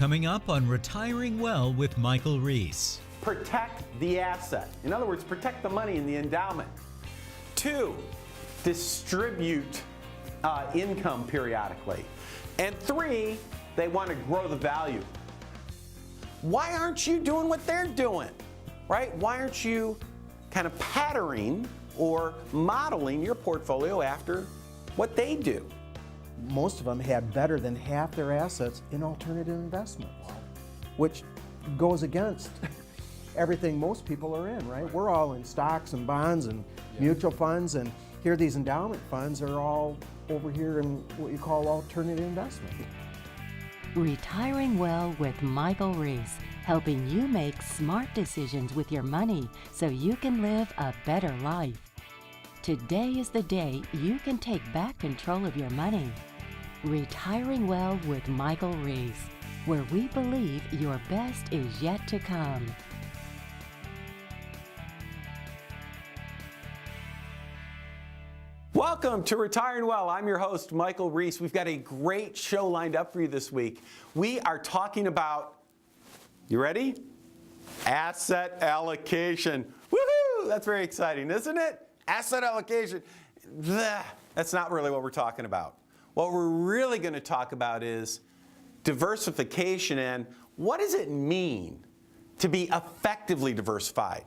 coming up on Retiring Well with Michael Reese. Protect the asset. In other words, protect the money in the endowment. 2, distribute income periodically. And 3, they want to grow the value. Why aren't you doing what they're doing, right? Why aren't you kind of patterning or modeling your portfolio after what they do? Most of them had better than half their assets in alternative investments, which goes against everything most people are in, right? We're all in stocks and bonds and mutual funds, and here these endowment funds are all over here in what you call alternative investment. Retiring Well with Michael Reese, helping you make smart decisions with your money so you can live a better life. Today is the day you can take back control of your money. Retiring Well with Michael Reese, where we believe your best is yet to come. Welcome to Retiring Well. I'm your host, Michael Reese. We've got a great show lined up for you this week. We are talking about, you ready? Asset allocation. Woohoo! That's very exciting, isn't it? Asset allocation. Blech. That's not really what we're talking about. What we're really going to talk about is diversification and what does it mean to be effectively diversified?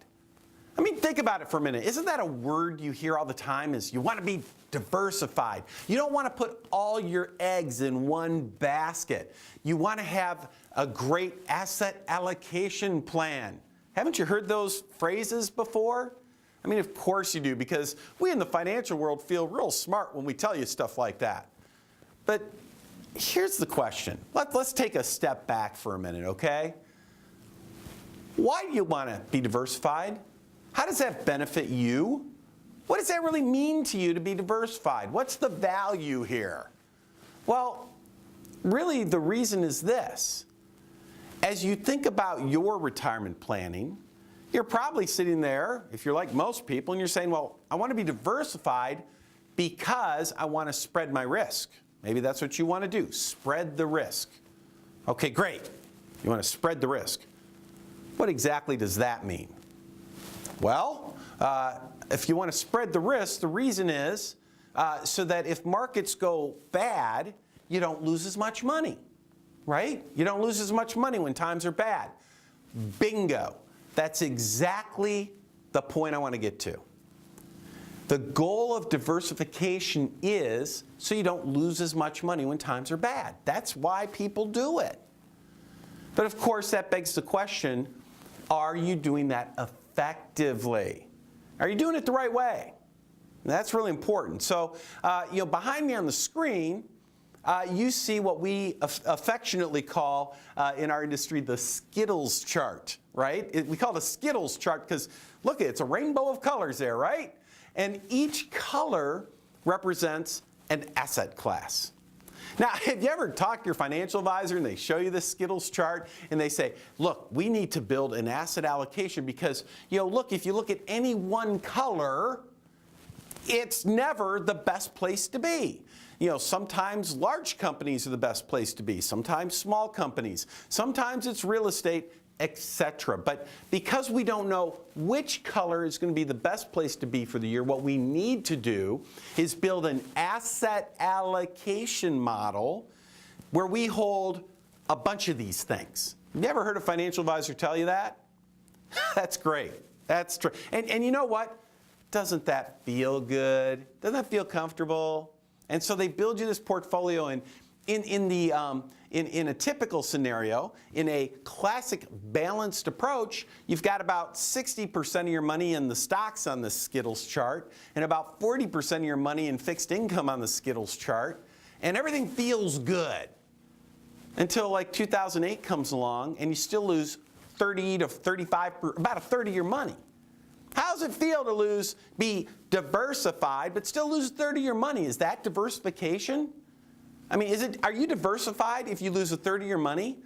I mean, think about it for a minute. Isn't that a word you hear all the time is you want to be diversified. You don't want to put all your eggs in one basket. You want to have a great asset allocation plan. Haven't you heard those phrases before? I mean, of course you do, because we in the financial world feel real smart when we tell you stuff like that. But here's the question. Let's take a step back for a minute, okay? Why do you want to be diversified? How does that benefit you? What does that really mean to you to be diversified? What's the value here? Well, really the reason is this. As you think about your retirement planning, you're probably sitting there, if you're like most people, and you're saying, well, I want to be diversified because I want to spread my risk. Maybe that's what you want to do, spread the risk. Okay, great. You want to spread the risk. What exactly does that mean? Well, if you want to spread the risk, the reason is so that if markets go bad, you don't lose as much money, right? You don't lose as much money when times are bad. Bingo. That's exactly the point I want to get to. The goal of diversification is so you don't lose as much money when times are bad. That's why people do it. But of course, that begs the question, are you doing that effectively? Are you doing it the right way? That's really important. So, behind me on the screen, you see what we affectionately call in our industry the Skittles chart, right? We call it a Skittles chart because, look, it's a rainbow of colors there, right? And each color represents an asset class. Now, have you ever talked to your financial advisor and they show you this Skittles chart and they say, look, we need to build an asset allocation because, look, if you look at any one color, it's never the best place to be. Sometimes large companies are the best place to be, sometimes small companies, sometimes it's real estate, etc. But because we don't know which color is going to be the best place to be for the year, what we need to do is build an asset allocation model where we hold a bunch of these things. You ever heard a financial advisor tell you that? That's great. That's true. And you know what? Doesn't that feel good? Doesn't that feel comfortable? And so they build you this portfolio, and in a typical scenario, in a classic balanced approach, you've got about 60% of your money in the stocks on the Skittles chart, and about 40% of your money in fixed income on the Skittles chart, and everything feels good until like 2008 comes along, and you still lose 30 to 35, about a third of your money. How does it feel to be diversified, but still lose a third of your money? Is that diversification? I mean, are you diversified if you lose a third of your money?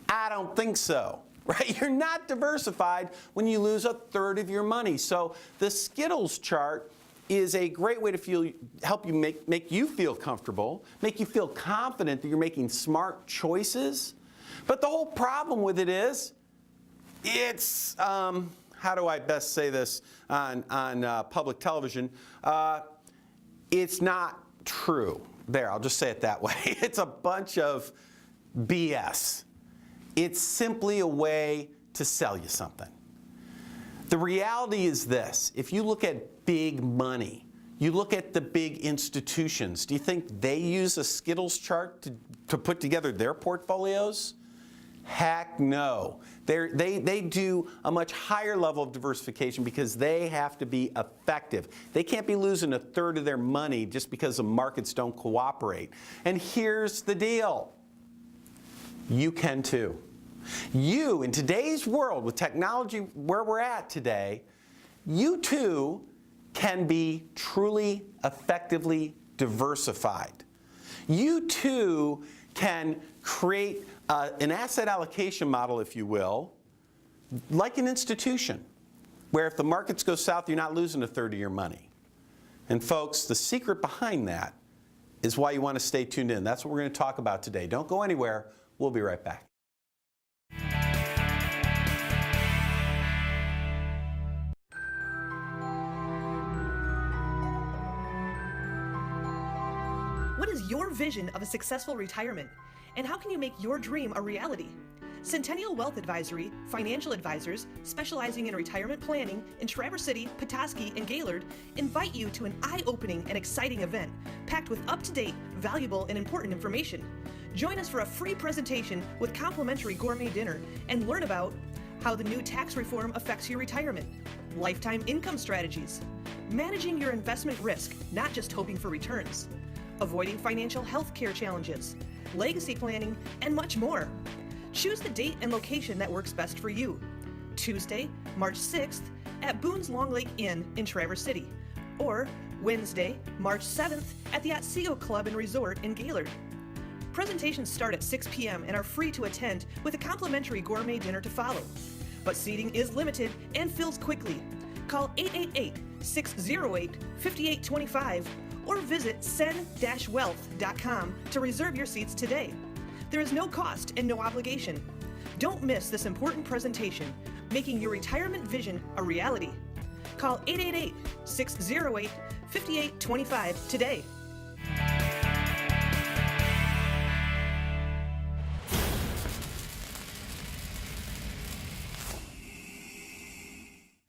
I don't think so, right? You're not diversified when you lose a third of your money. So the Skittles chart is a great way to help you make you feel comfortable, make you feel confident that you're making smart choices. But the whole problem with it is, it's, how do I best say this on public television? It's not true. There, I'll just say it that way. It's a bunch of BS. It's simply a way to sell you something. The reality is this: if you look at big money, you look at the big institutions, do you think they use a Skittles chart to put together their portfolios? Heck no. They do a much higher level of diversification because they have to be effective. They can't be losing a third of their money just because the markets don't cooperate. And here's the deal: you can too. You, in today's world, with technology where we're at today, you too can be truly, effectively diversified. You too can create an asset allocation model, if you will, like an institution, where if the markets go south, you're not losing a third of your money. And folks, the secret behind that is why you want to stay tuned in. That's what we're going to talk about today. Don't go anywhere. We'll be right back. What is your vision of a successful retirement? And how can you make your dream a reality? Centennial Wealth Advisory, financial advisors specializing in retirement planning in Traverse City, Petoskey, and Gaylord invite you to an eye-opening and exciting event packed with up-to-date, valuable, and important information. Join us for a free presentation with complimentary gourmet dinner and learn about how the new tax reform affects your retirement, lifetime income strategies, managing your investment risk, not just hoping for returns, avoiding financial health care challenges, legacy planning, and much more. Choose the date and location that works best for you. Tuesday, March 6th at Boone's Long Lake Inn in Traverse City, or Wednesday, March 7th at the Otsego Club and Resort in Gaylord. Presentations start at 6 p.m. and are free to attend with a complimentary gourmet dinner to follow. But seating is limited and fills quickly. Call 888-608-5825 or visit sen-wealth.com to reserve your seats today. There is no cost and no obligation. Don't miss this important presentation, making your retirement vision a reality. Call 888-608-5825 today.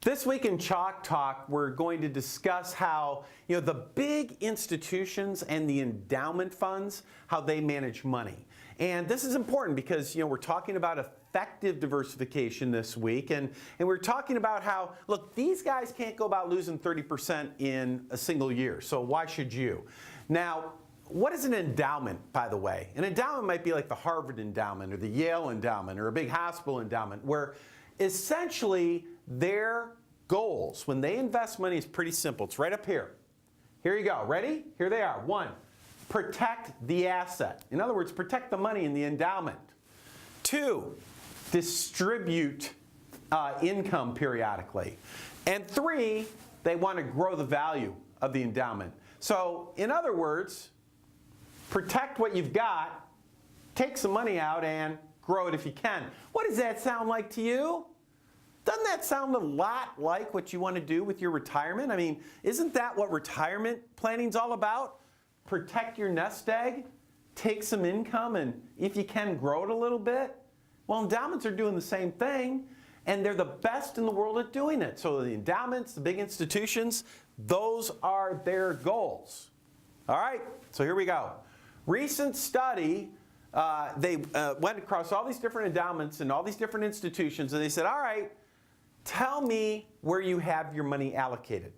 This week in Chalk Talk, we're going to discuss how, the big institutions and the endowment funds, how they manage money. And this is important because, we're talking about effective diversification this week. And we're talking about how, look, these guys can't go about losing 30% in a single year. So why should you? Now, what is an endowment, by the way? An endowment might be like the Harvard endowment or the Yale endowment or a big hospital endowment, where essentially their goals when they invest money is pretty simple. It's right up here. Here you go. Ready? Here they are. 1, protect the asset. In other words, protect the money in the endowment. 2, distribute income periodically. And 3, they want to grow the value of the endowment. So, in other words, protect what you've got, take some money out, and grow it if you can. What does that sound like to you? Doesn't that sound a lot like what you want to do with your retirement? I mean, isn't that what retirement planning's all about? Protect your nest egg, take some income, and if you can, grow it a little bit. Well, endowments are doing the same thing, and they're the best in the world at doing it. So the endowments, the big institutions, those are their goals. All right, so here we go. Recent study, they went across all these different endowments and all these different institutions, and they said, all right, tell me where you have your money allocated.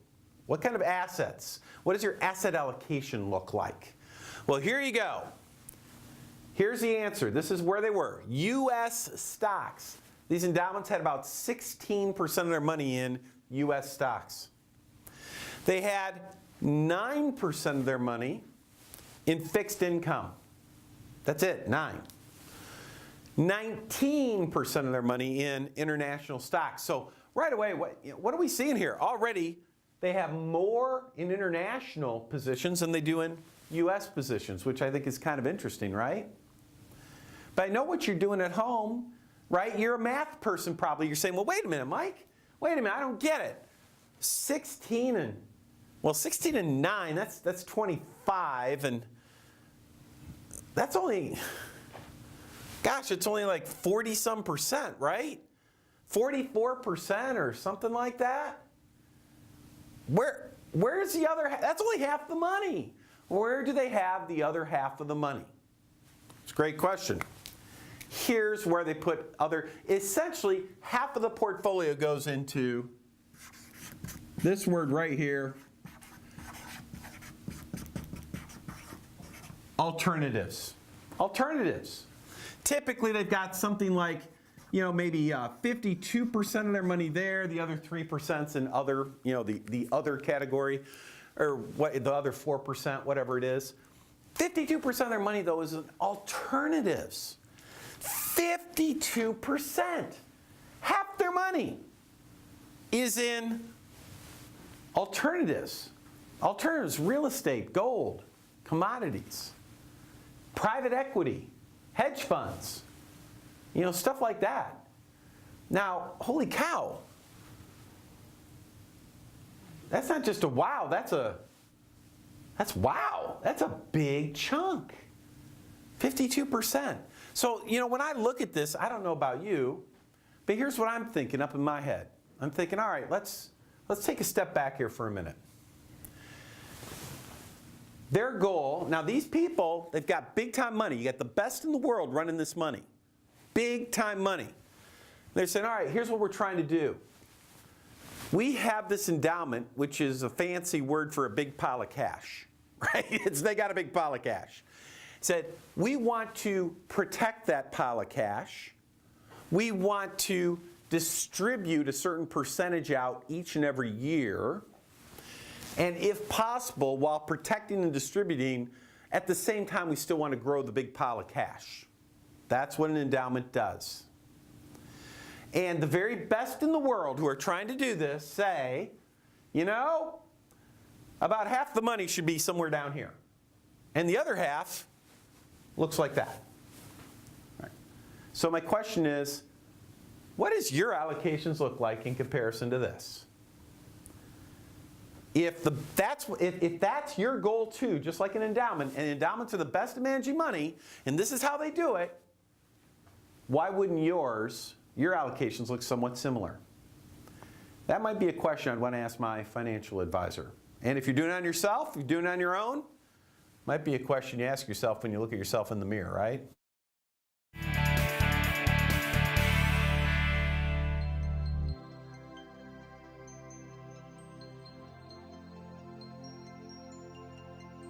What kind of assets? What does your asset allocation look like? Well, here you go. Here's the answer. This is where they were. U.S. stocks. These endowments had about 16% of their money in U.S. stocks. They had 9% of their money in fixed income. That's it, 9. 19% of their money in international stocks. So right away, what are we seeing here? Already, they have more in international positions than they do in U.S. positions, which I think is kind of interesting, right? But I know what you're doing at home, right? You're a math person probably. You're saying, well, wait a minute, Mike. Wait a minute, I don't get it. 16 and 9, that's 25, and that's only, gosh, it's only like 40-some percent, right? 44% or something like that. Where's the other half? That's only half the money. Where do they have the other half of the money? It's a great question. Here's where they put essentially half of the portfolio goes into this word right here, alternatives. Alternatives. Typically they've got something like, maybe 52% of their money there, the other 3%'s in other, the other category, or the other 4%, whatever it is. 52% of their money, though, is in alternatives. 52%. Half their money is in alternatives. Alternatives, real estate, gold, commodities, private equity, hedge funds, stuff like that. Now, holy cow, that's not just a wow, that's wow. That's a big chunk. 52%. So, when I look at this, I don't know about you, but here's what I'm thinking up in my head. I'm thinking, all right, let's take a step back here for a minute. Their goal, now these people, they've got big time money. You got the best in the world running this money. Big time money. They're saying, all right, here's what we're trying to do. We have this endowment, which is a fancy word for a big pile of cash, right? They got a big pile of cash. Said, we want to protect that pile of cash. We want to distribute a certain percentage out each and every year. And if possible, while protecting and distributing, at the same time, we still want to grow the big pile of cash. That's what an endowment does. And the very best in the world who are trying to do this say, about half the money should be somewhere down here. And the other half looks like that. All right. So my question is, what does your allocations look like in comparison to this? If that's your goal too, just like an endowment, and endowments are the best at managing money, and this is how they do it, why wouldn't your allocations look somewhat similar? That might be a question I'd want to ask my financial advisor. And if you're doing it on yourself, if you're doing it on your own, might be a question you ask yourself when you look at yourself in the mirror, right?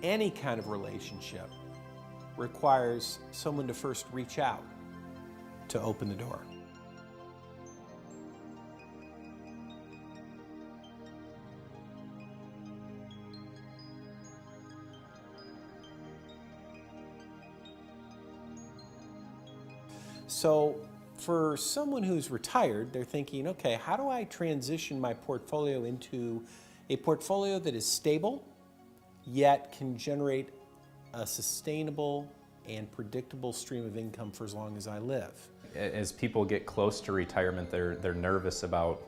Any kind of relationship requires someone to first reach out to open the door. So for someone who's retired, they're thinking, okay, how do I transition my portfolio into a portfolio that is stable, yet can generate a sustainable and predictable stream of income for as long as I live? As people get close to retirement, they're nervous about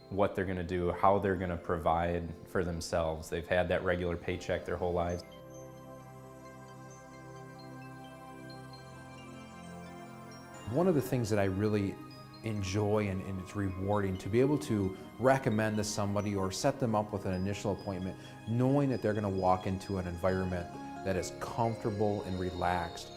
what they're going to do, how they're going to provide for themselves. They've had that regular paycheck their whole lives. One of the things that I really enjoy and it's rewarding to be able to recommend to somebody or set them up with an initial appointment, knowing that they're going to walk into an environment that is comfortable and relaxed.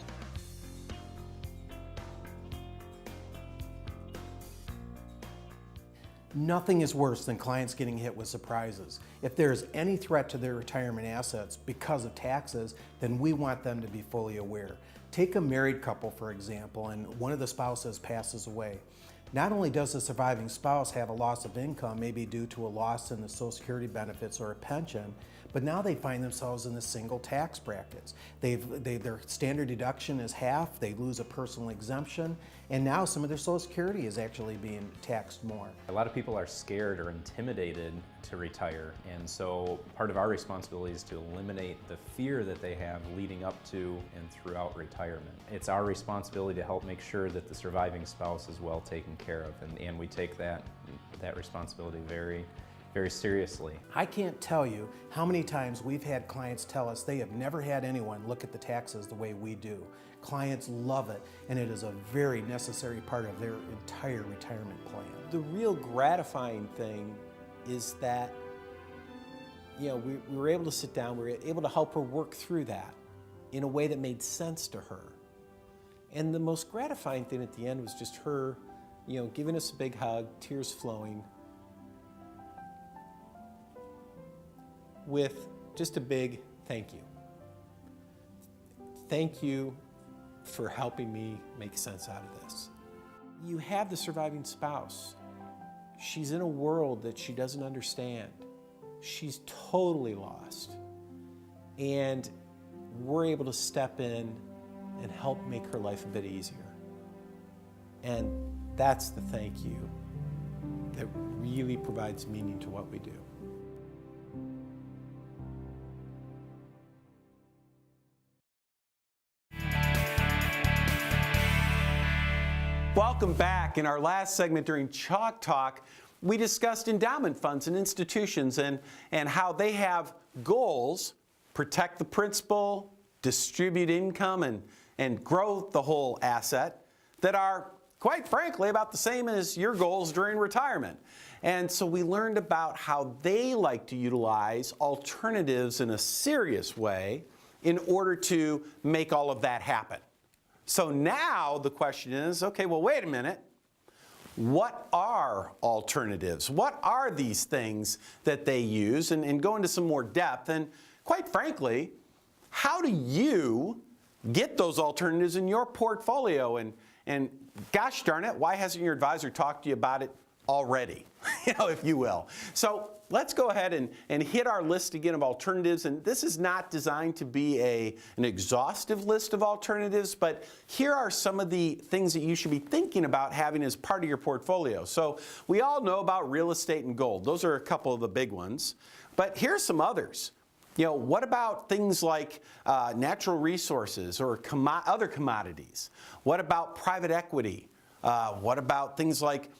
Nothing is worse than clients getting hit with surprises. If there's any threat to their retirement assets because of taxes, then we want them to be fully aware. Take a married couple, for example, and one of the spouses passes away. Not only does the surviving spouse have a loss of income, maybe due to a loss in the Social Security benefits or a pension, But now they find themselves in the single tax brackets. Their standard deduction is half, they lose a personal exemption, and now some of their Social Security is actually being taxed more. A lot of people are scared or intimidated to retire, and so part of our responsibility is to eliminate the fear that they have leading up to and throughout retirement. It's our responsibility to help make sure that the surviving spouse is well taken care of, and we take that responsibility very, very seriously. I can't tell you how many times we've had clients tell us they have never had anyone look at the taxes the way we do. Clients love it, and it is a very necessary part of their entire retirement plan. The real gratifying thing is that, we were able to sit down, we were able to help her work through that in a way that made sense to her. And the most gratifying thing at the end was just her, giving us a big hug, tears flowing, with just a big thank you. Thank you for helping me make sense out of this. You have the surviving spouse. She's in a world that she doesn't understand. She's totally lost. And we're able to step in and help make her life a bit easier. And that's the thank you that really provides meaning to what we do. Welcome back. In our last segment during Chalk Talk, we discussed endowment funds and institutions and how they have goals: protect the principal, distribute income, and grow the whole asset, that are, quite frankly, about the same as your goals during retirement. And so we learned about how they like to utilize alternatives in a serious way in order to make all of that happen. So now the question is, okay, well, wait a minute. What are alternatives? What are these things that they use? And go into some more depth. And quite frankly, how do you get those alternatives in your portfolio? And gosh darn it, why hasn't your advisor talked to you about it already, if you will? So let's go ahead and hit our list again of alternatives. And this is not designed to be an exhaustive list of alternatives, but here are some of the things that you should be thinking about having as part of your portfolio. So we all know about real estate and gold. Those are a couple of the big ones. But here's some others. What about things like natural resources or other commodities? What about private equity? What about things like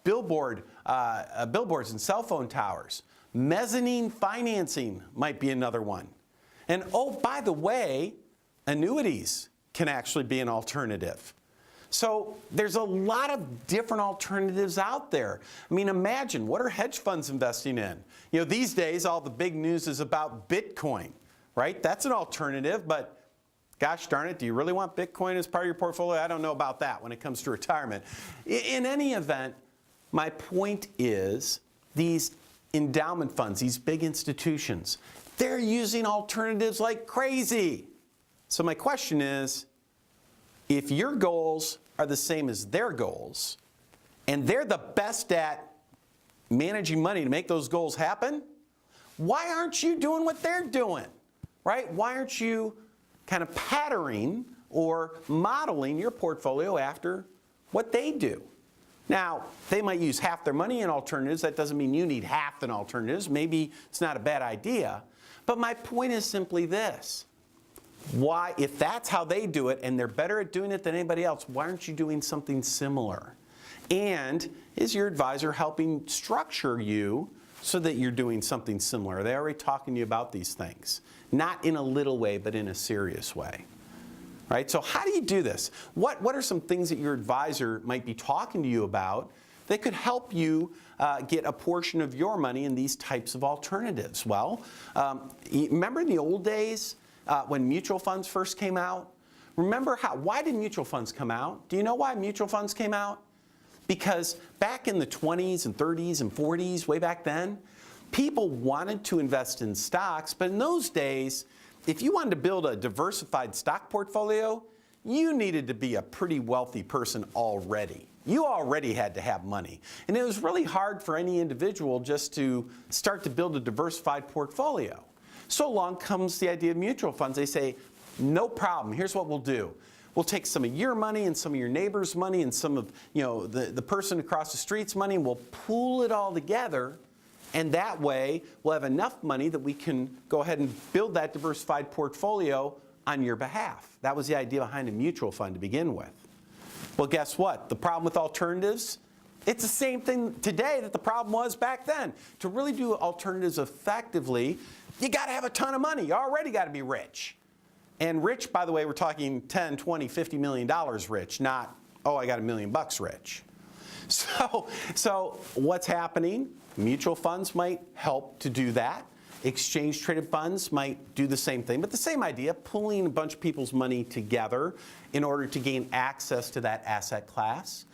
billboards and cell phone towers? Mezzanine financing might be another one. And oh, by the way, annuities can actually be an alternative. So there's a lot of different alternatives out there. I mean, imagine, what are hedge funds investing in? These days, all the big news is about Bitcoin, right? That's an alternative, but gosh darn it, do you really want Bitcoin as part of your portfolio? I don't know about that when it comes to retirement. In any event, my point is these endowment funds, these big institutions, they're using alternatives like crazy. So my question is, if your goals are the same as their goals, and they're the best at managing money to make those goals happen, why aren't you doing what they're doing, right? Why aren't you kind of patterning or modeling your portfolio after what they do? Now, they might use half their money in alternatives. That doesn't mean you need half in alternatives. Maybe it's not a bad idea. But my point is simply this. Why, if that's how they do it and they're better at doing it than anybody else, why aren't you doing something similar? And is your advisor helping structure you so that you're doing something similar? Are they already talking to you about these things? Not in a little way, but in a serious way. Right? So how do you do this? What are some things that your advisor might be talking to you about that could help you get a portion of your money in these types of alternatives? Well, remember in the old days when mutual funds first came out? Why did mutual funds come out? Do you know why mutual funds came out? Because back in the 20s and 30s and 40s, way back then, people wanted to invest in stocks, but in those days, if you wanted to build a diversified stock portfolio, you needed to be a pretty wealthy person already. You already had to have money. And it was really hard for any individual just to start to build a diversified portfolio. So along comes the idea of mutual funds. They say, no problem, here's what we'll do. We'll take some of your money and some of your neighbor's money and some of the person across the street's money, and we'll pool it all together, and that way we'll have enough money that we can go ahead and build that diversified portfolio on your behalf. That was the idea behind a mutual fund to begin with. Well, guess what? The problem with alternatives, it's the same thing today that the problem was back then. To really do alternatives effectively, you got to have a ton of money. You already got to be rich. And rich, by the way, we're talking 10, 20, $50 million rich, not, oh, I got $1 million rich. So what's happening? Mutual funds might help to do that. Exchange traded funds might do the same thing, but the same idea, pooling a bunch of people's money together in order to gain access to that asset class.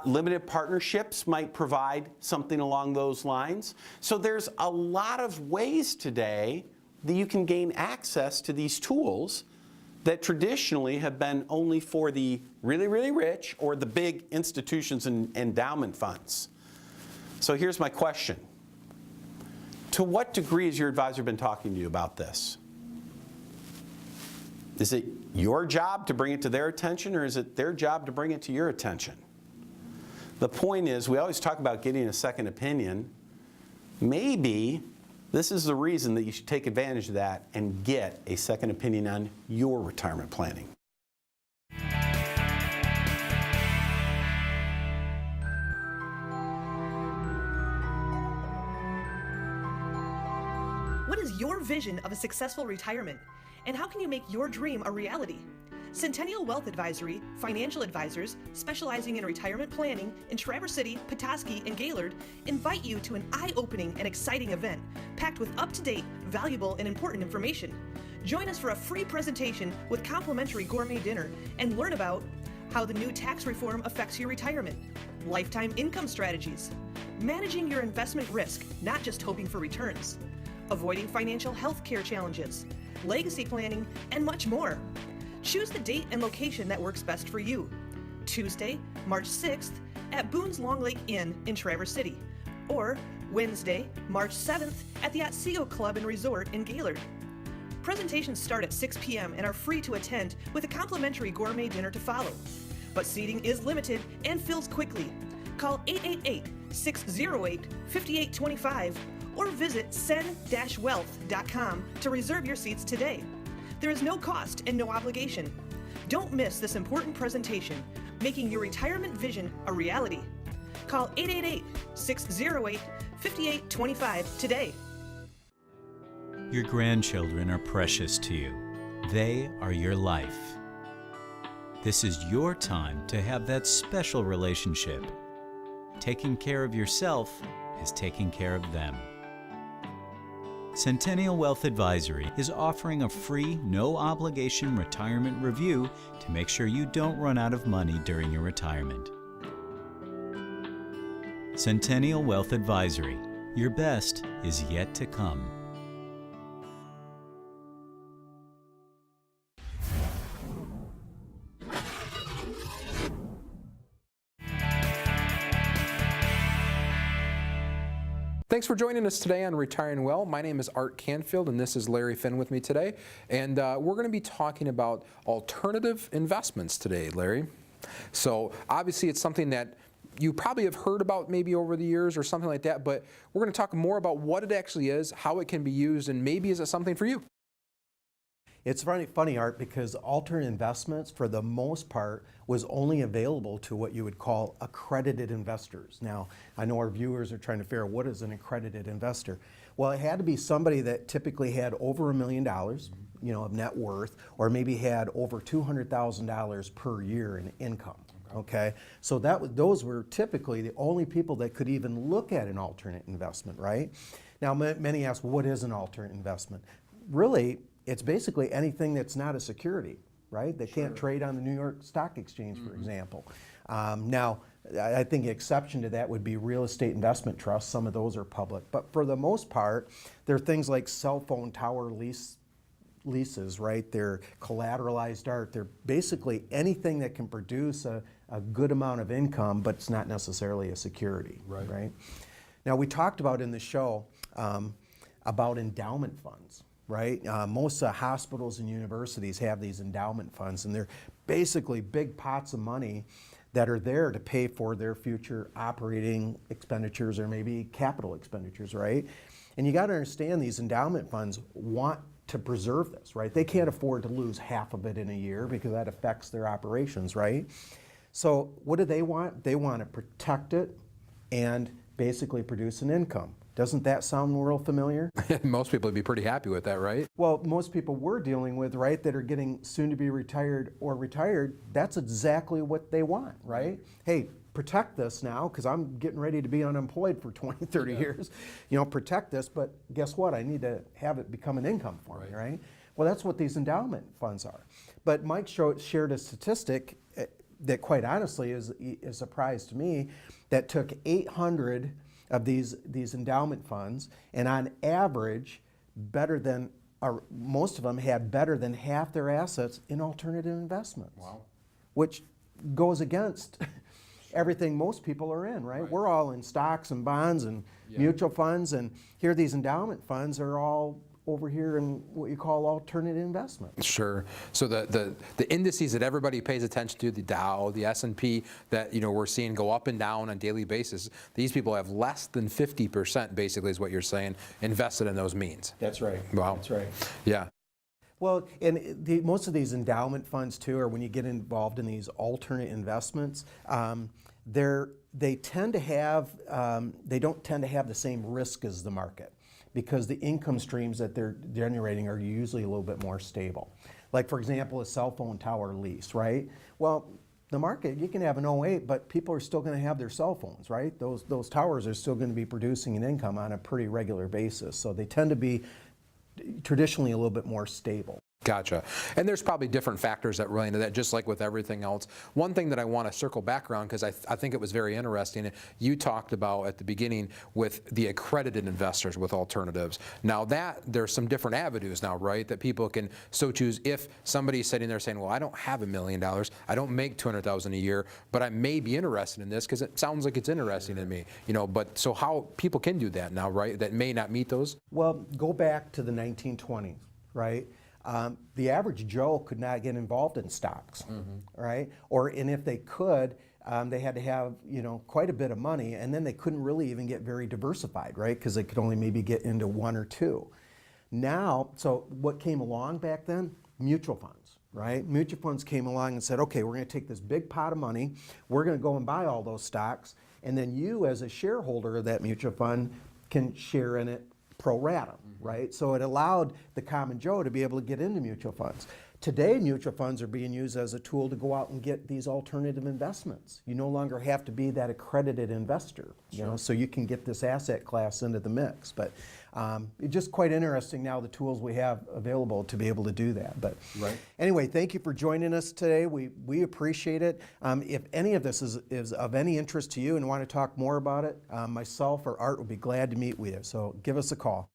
Limited partnerships might provide something along those lines. So there's a lot of ways today that you can gain access to these tools that traditionally have been only for the really, really rich or the big institutions and endowment funds. So here's my question. To what degree has your advisor been talking to you about this? Is it your job to bring it to their attention, or is it their job to bring it to your attention? The point is, we always talk about getting a second opinion. Maybe this is the reason that you should take advantage of that and get a second opinion on your retirement planning. What is your vision of a successful retirement? And how can you make your dream a reality? Centennial Wealth Advisory, financial advisors specializing in retirement planning in Traverse City, Petoskey, and Gaylord invite you to an eye-opening and exciting event packed with up-to-date, valuable, and important information. Join us for a free presentation with complimentary gourmet dinner and learn about how the new tax reform affects your retirement, lifetime income strategies, managing your investment risk, not just hoping for returns, avoiding financial health care challenges, legacy planning, and much more. Choose the date and location that works best for you. Tuesday, March 6th at Boone's Long Lake Inn in Traverse City, or Wednesday, March 7th at the Otsego Club and Resort in Gaylord. Presentations start at 6 p.m. and are free to attend with a complimentary gourmet dinner to follow. But seating is limited and fills quickly. Call 888-608-5825 or visit sen-wealth.com to reserve your seats today. There is no cost and no obligation. Don't miss this important presentation, making your retirement vision a reality. Call 888-608-5825 today. Your grandchildren are precious to you. They are your life. This is your time to have that special relationship. Taking care of yourself is taking care of them. Centennial Wealth Advisory is offering a free, no-obligation retirement review to make sure you don't run out of money during your retirement. Centennial Wealth Advisory. Your best is yet to come. Thanks for joining us today on Retiring Well. My name is Art Canfield, and this is Larry Finn with me today. And we're going to be talking about alternative investments today, Larry. So obviously it's something that you probably have heard about maybe over the years or something like that, but we're going to talk more about what it actually is, how it can be used, and maybe is it something for you? It's very funny, Art, because alternate investments, for the most part, was only available to what you would call accredited investors. Now, I know our viewers are trying to figure out what is an accredited investor. Well, it had to be somebody that typically had over $1 million, of net worth, or maybe had over $200,000 per year in income. Okay, so those were typically the only people that could even look at an alternate investment, right? Now, many ask, well, what is an alternate investment? Really, it's basically anything that's not a security, right? That can't trade on the New York Stock Exchange, for example. Now, I think the exception to that would be real estate investment trusts. Some of those are public. But for the most part, there are things like cell phone tower leases, right? They're collateralized art. They're basically anything that can produce a good amount of income, but it's not necessarily a security, right? Now, we talked about in the show about endowment funds. right? Most hospitals and universities have these endowment funds, and they're basically big pots of money that are there to pay for their future operating expenditures or maybe capital expenditures, right? And you got to understand these endowment funds want to preserve this, right? They can't afford to lose half of it in a year because that affects their operations, right? So what do they want? They want to protect it and basically produce an income. Doesn't that sound real familiar? Most people would be pretty happy with that, right? Well, most people we're dealing with, right, that are getting soon to be retired or retired, that's exactly what they want, right? Hey, protect this now because I'm getting ready to be unemployed for 20, 30 years. You know, protect this, but guess what? I need to have it become an income for me, right? Well, that's what these endowment funds are. But Mike shared a statistic that quite honestly is a surprise to me that took 800 of these endowment funds, and on average, most of them had better than half their assets in alternative investments. Wow. Which goes against everything most people are in, right? We're all in stocks and bonds and mutual funds, and here these endowment funds are all over here in what you call alternative investments. Sure. So the indices that everybody pays attention to, the Dow, the S&P, that we're seeing go up and down on a daily basis, these people have less than 50%, basically, is what you're saying, invested in those means. That's right. Wow. That's right. Yeah. Well, and most of these endowment funds too, or when you get involved in these alternate investments, they tend to have they don't tend to have the same risk as the market, because the income streams that they're generating are usually a little bit more stable. Like, for example, a cell phone tower lease, right? Well, the market, you can have an '08, but people are still going to have their cell phones, right? Those towers are still going to be producing an income on a pretty regular basis. So they tend to be traditionally a little bit more stable. Gotcha. And there's probably different factors that relate to that, just like with everything else. One thing that I want to circle back around, because I think it was very interesting, you talked about at the beginning with the accredited investors with alternatives. Now there's some different avenues now, right, that people can so choose. If somebody's sitting there saying, well, I don't have $1 million, I don't make $200,000 a year, but I may be interested in this because it sounds like it's interesting to me, but so how people can do that now, right, that may not meet those? Well, go back to the 1920s, right? The average Joe could not get involved in stocks, right? And if they could, they had to have quite a bit of money, and then they couldn't really even get very diversified, right? Because they could only maybe get into one or two. Now, so what came along back then? Mutual funds, right? Mutual funds came along and said, okay, we're going to take this big pot of money, we're going to go and buy all those stocks, and then you as a shareholder of that mutual fund can share in it pro rata, right? So it allowed the common Joe to be able to get into mutual funds. Today, mutual funds are being used as a tool to go out and get these alternative investments. You no longer have to be that accredited investor, so you can get this asset class into the mix. But it's just quite interesting now, the tools we have available to be able to do that. But anyway, thank you for joining us today. We appreciate it. If any of this is of any interest to you and want to talk more about it, myself or Art would be glad to meet with you. So give us a call.